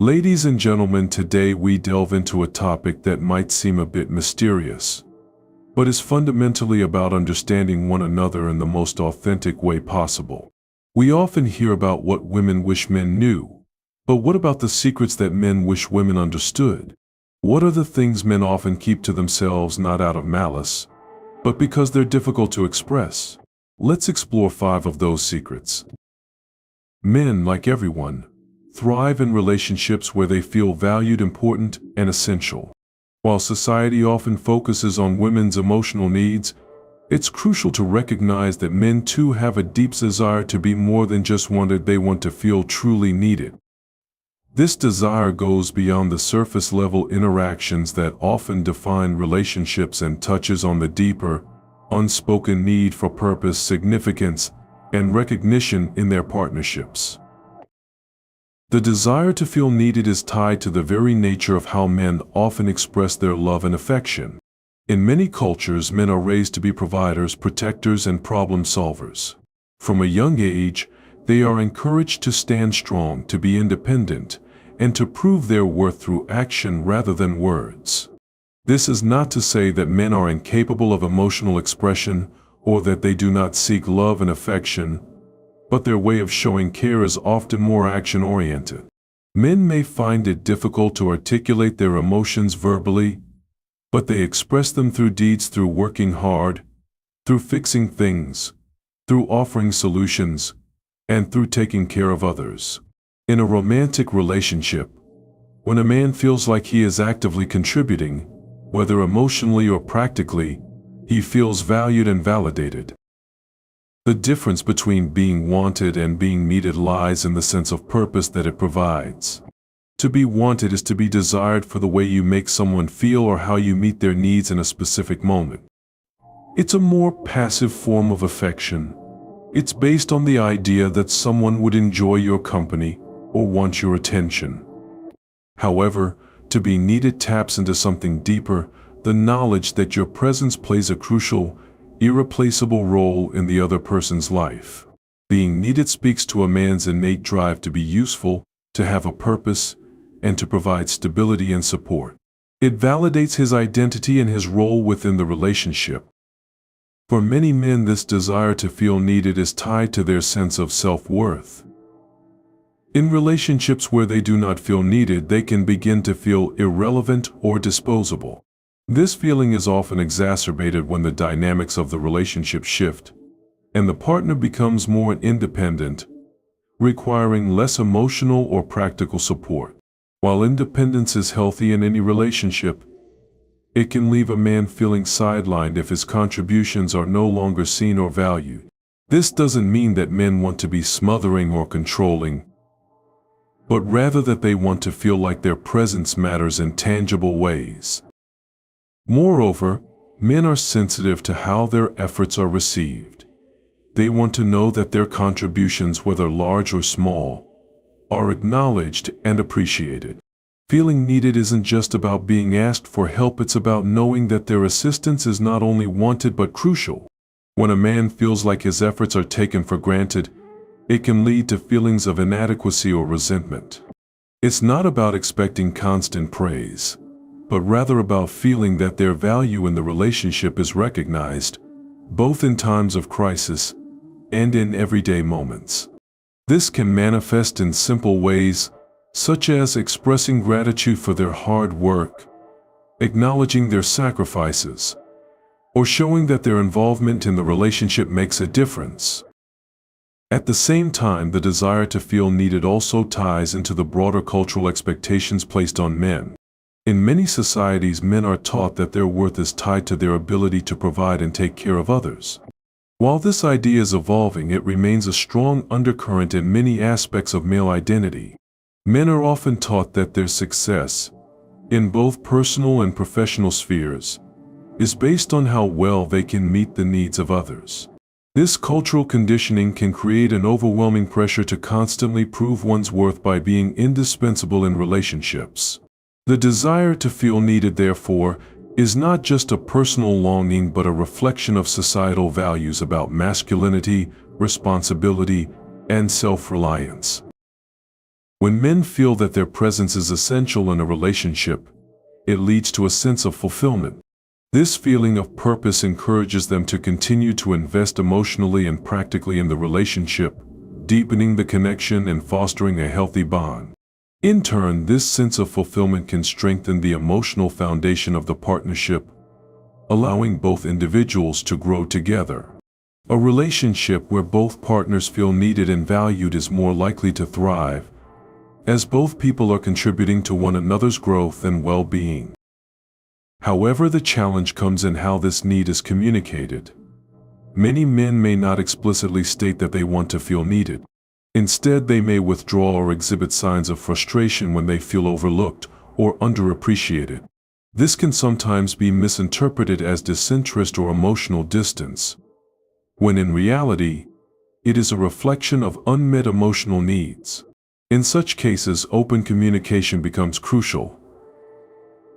Ladies and gentlemen, today we delve into a topic that might seem a bit mysterious, but is fundamentally about understanding one another in the most authentic way possible. We often hear about what women wish men knew, but what about the secrets that men wish women understood? What are the things men often keep to themselves, not out of malice, but because they're difficult to express? Let's explore 5 of those secrets. Men, like everyone, thrive in relationships where they feel valued, important, and essential. While society often focuses on women's emotional needs, it's crucial to recognize that men too have a deep desire to be more than just wanted. They want to feel truly needed. This desire goes beyond the surface-level interactions that often define relationships and touches on the deeper, unspoken need for purpose, significance, and recognition in their partnerships. The desire to feel needed is tied to the very nature of how men often express their love and affection. In many cultures, men are raised to be providers, protectors, and problem solvers. From a young age, they are encouraged to stand strong, to be independent, and to prove their worth through action rather than words. This is not to say that men are incapable of emotional expression or that they do not seek love and affection, but their way of showing care is often more action-oriented. Men may find it difficult to articulate their emotions verbally, but they express them through deeds, through working hard, through fixing things, through offering solutions, and through taking care of others. In a romantic relationship, when a man feels like he is actively contributing, whether emotionally or practically, he feels valued and validated. The difference between being wanted and being needed lies in the sense of purpose that it provides. To be wanted is to be desired for the way you make someone feel or how you meet their needs in a specific moment. It's a more passive form of affection. It's based on the idea that someone would enjoy your company or want your attention. However, to be needed taps into something deeper, the knowledge that your presence plays a crucial, irreplaceable role in the other person's life. Being needed speaks to a man's innate drive to be useful, to have a purpose, and to provide stability and support. It validates his identity and his role within the relationship. For many men, this desire to feel needed is tied to their sense of self-worth. In relationships where they do not feel needed, they can begin to feel irrelevant or disposable. This feeling is often exacerbated when the dynamics of the relationship shift, and the partner becomes more independent, requiring less emotional or practical support. While independence is healthy in any relationship, it can leave a man feeling sidelined if his contributions are no longer seen or valued. This doesn't mean that men want to be smothering or controlling, but rather that they want to feel like their presence matters in tangible ways. Moreover, men are sensitive to how their efforts are received. They want to know that their contributions, whether large or small, are acknowledged and appreciated. Feeling needed isn't just about being asked for help, it's about knowing that their assistance is not only wanted but crucial. When a man feels like his efforts are taken for granted, it can lead to feelings of inadequacy or resentment. It's not about expecting constant praise, but rather about feeling that their value in the relationship is recognized, both in times of crisis and in everyday moments. This can manifest in simple ways, such as expressing gratitude for their hard work, acknowledging their sacrifices, or showing that their involvement in the relationship makes a difference. At the same time, the desire to feel needed also ties into the broader cultural expectations placed on men. In many societies, men are taught that their worth is tied to their ability to provide and take care of others. While this idea is evolving, it remains a strong undercurrent in many aspects of male identity. Men are often taught that their success, in both personal and professional spheres, is based on how well they can meet the needs of others. This cultural conditioning can create an overwhelming pressure to constantly prove one's worth by being indispensable in relationships. The desire to feel needed, therefore, is not just a personal longing but a reflection of societal values about masculinity, responsibility, and self-reliance. When men feel that their presence is essential in a relationship, it leads to a sense of fulfillment. This feeling of purpose encourages them to continue to invest emotionally and practically in the relationship, deepening the connection and fostering a healthy bond. In turn, this sense of fulfillment can strengthen the emotional foundation of the partnership, allowing both individuals to grow together. A relationship where both partners feel needed and valued is more likely to thrive, as both people are contributing to one another's growth and well-being. However, the challenge comes in how this need is communicated. Many men may not explicitly state that they want to feel needed. Instead, they may withdraw or exhibit signs of frustration when they feel overlooked or underappreciated. This can sometimes be misinterpreted as disinterest or emotional distance, when in reality, it is a reflection of unmet emotional needs. In such cases, open communication becomes crucial.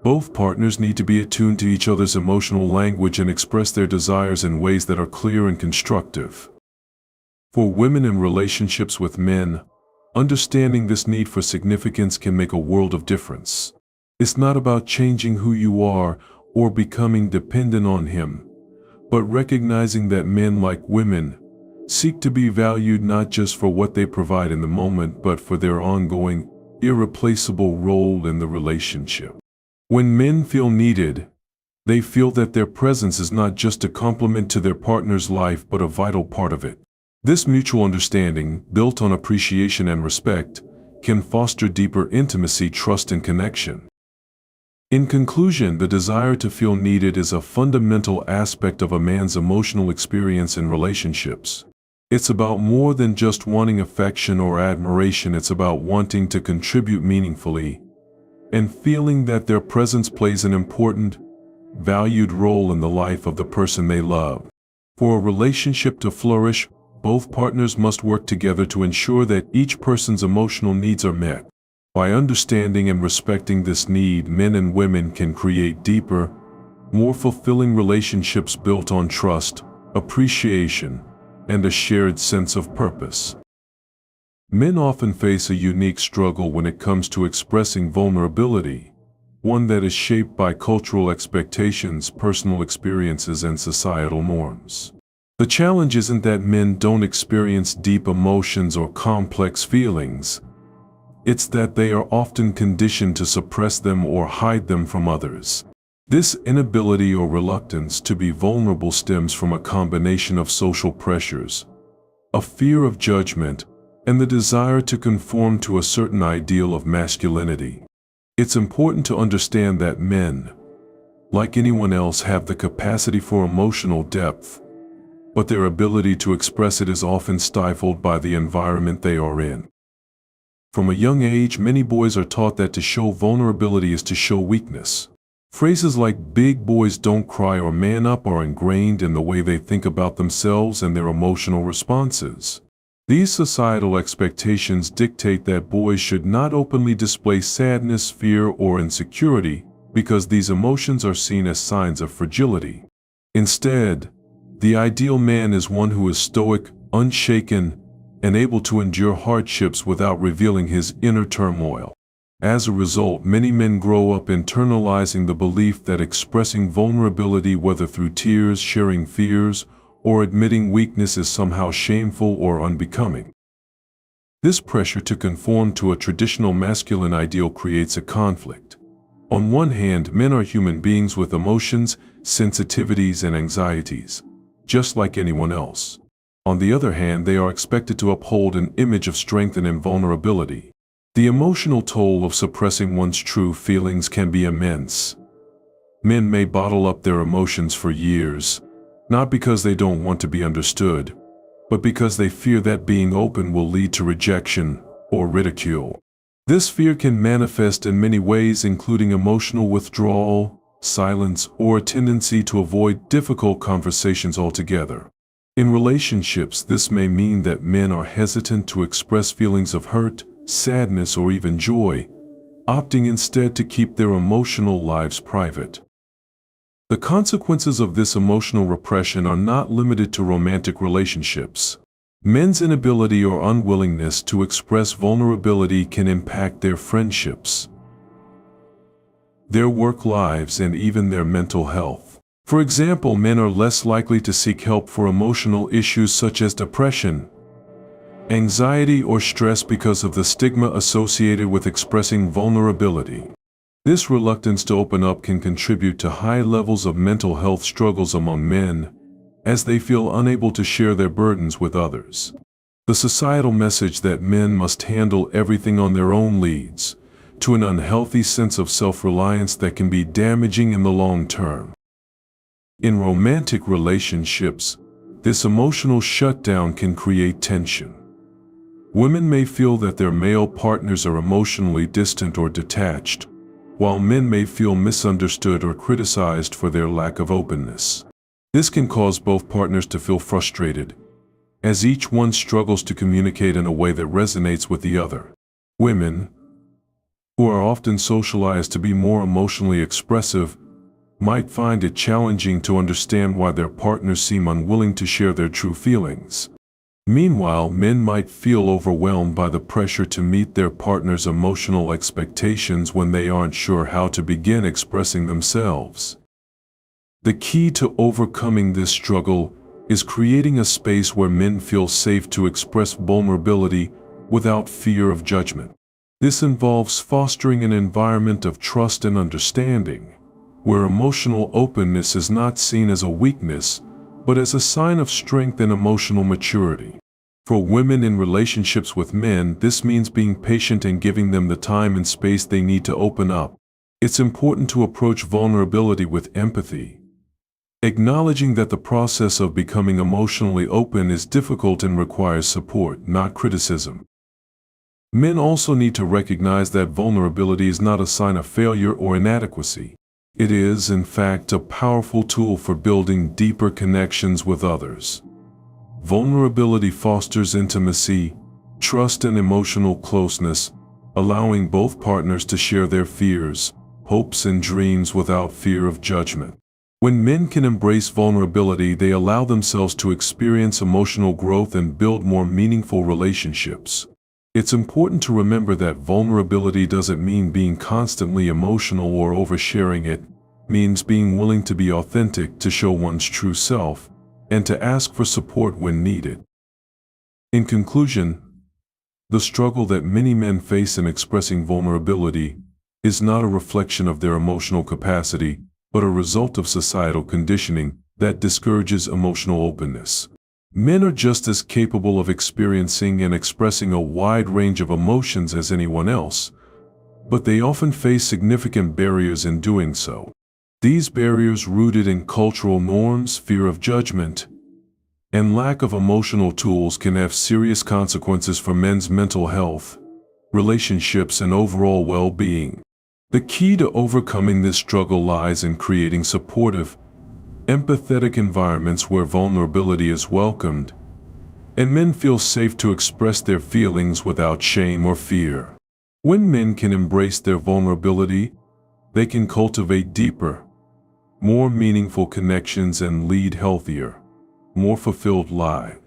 Both partners need to be attuned to each other's emotional language and express their desires in ways that are clear and constructive. For women in relationships with men, understanding this need for significance can make a world of difference. It's not about changing who you are or becoming dependent on him, but recognizing that men, like women, seek to be valued not just for what they provide in the moment, but for their ongoing, irreplaceable role in the relationship. When men feel needed, they feel that their presence is not just a complement to their partner's life but a vital part of it. This mutual understanding, built on appreciation and respect, can foster deeper intimacy, trust, and connection. In conclusion, the desire to feel needed is a fundamental aspect of a man's emotional experience in relationships. It's about more than just wanting affection or admiration. It's about wanting to contribute meaningfully and feeling that their presence plays an important, valued role in the life of the person they love. For a relationship to flourish, both partners must work together to ensure that each person's emotional needs are met. By understanding and respecting this need, men and women can create deeper, more fulfilling relationships built on trust, appreciation, and a shared sense of purpose. Men often face a unique struggle when it comes to expressing vulnerability, one that is shaped by cultural expectations, personal experiences, and societal norms. The challenge isn't that men don't experience deep emotions or complex feelings. It's that they are often conditioned to suppress them or hide them from others. This inability or reluctance to be vulnerable stems from a combination of social pressures, a fear of judgment, and the desire to conform to a certain ideal of masculinity. It's important to understand that men, like anyone else, have the capacity for emotional depth, but their ability to express it is often stifled by the environment they are in. From a young age, many boys are taught that to show vulnerability is to show weakness. Phrases like "big boys don't cry" or "man up" are ingrained in the way they think about themselves and their emotional responses. These societal expectations dictate that boys should not openly display sadness, fear, or insecurity because these emotions are seen as signs of fragility. Instead, the ideal man is one who is stoic, unshaken, and able to endure hardships without revealing his inner turmoil. As a result, many men grow up internalizing the belief that expressing vulnerability, whether through tears, sharing fears, or admitting weakness, is somehow shameful or unbecoming. This pressure to conform to a traditional masculine ideal creates a conflict. On one hand, men are human beings with emotions, sensitivities, and anxieties, just like anyone else. On the other hand, they are expected to uphold an image of strength and invulnerability. The emotional toll of suppressing one's true feelings can be immense. Men may bottle up their emotions for years, not because they don't want to be understood, but because they fear that being open will lead to rejection or ridicule. This fear can manifest in many ways, including emotional withdrawal, silence, or a tendency to avoid difficult conversations altogether. In relationships, this may mean that men are hesitant to express feelings of hurt, sadness, or even joy, opting instead to keep their emotional lives private. The consequences of this emotional repression are not limited to romantic relationships. Men's inability or unwillingness to express vulnerability can impact their friendships, their work lives, and even their mental health. For example, men are less likely to seek help for emotional issues such as depression, anxiety, or stress because of the stigma associated with expressing vulnerability. This reluctance to open up can contribute to high levels of mental health struggles among men, as they feel unable to share their burdens with others. The societal message that men must handle everything on their own leads to an unhealthy sense of self-reliance that can be damaging in the long term. In romantic relationships, this emotional shutdown can create tension. Women may feel that their male partners are emotionally distant or detached, while men may feel misunderstood or criticized for their lack of openness. This can cause both partners to feel frustrated, as each one struggles to communicate in a way that resonates with the other. Women, who are often socialized to be more emotionally expressive, might find it challenging to understand why their partners seem unwilling to share their true feelings. Meanwhile, men might feel overwhelmed by the pressure to meet their partner's emotional expectations when they aren't sure how to begin expressing themselves. The key to overcoming this struggle is creating a space where men feel safe to express vulnerability without fear of judgment. This involves fostering an environment of trust and understanding, where emotional openness is not seen as a weakness, but as a sign of strength and emotional maturity. For women in relationships with men, this means being patient and giving them the time and space they need to open up. It's important to approach vulnerability with empathy, acknowledging that the process of becoming emotionally open is difficult and requires support, not criticism. Men also need to recognize that vulnerability is not a sign of failure or inadequacy. It is, in fact, a powerful tool for building deeper connections with others. Vulnerability fosters intimacy, trust, and emotional closeness, allowing both partners to share their fears, hopes, and dreams without fear of judgment. When men can embrace vulnerability, they allow themselves to experience emotional growth and build more meaningful relationships. It's important to remember that vulnerability doesn't mean being constantly emotional or oversharing. It means being willing to be authentic, to show one's true self, and to ask for support when needed. In conclusion, the struggle that many men face in expressing vulnerability is not a reflection of their emotional capacity, but a result of societal conditioning that discourages emotional openness. Men are just as capable of experiencing and expressing a wide range of emotions as anyone else, but they often face significant barriers in doing so. These barriers, rooted in cultural norms, fear of judgment, and lack of emotional tools, can have serious consequences for men's mental health, relationships, and overall well-being. The key to overcoming this struggle lies in creating supportive, empathetic environments where vulnerability is welcomed, and men feel safe to express their feelings without shame or fear. When men can embrace their vulnerability, they can cultivate deeper, more meaningful connections and lead healthier, more fulfilled lives.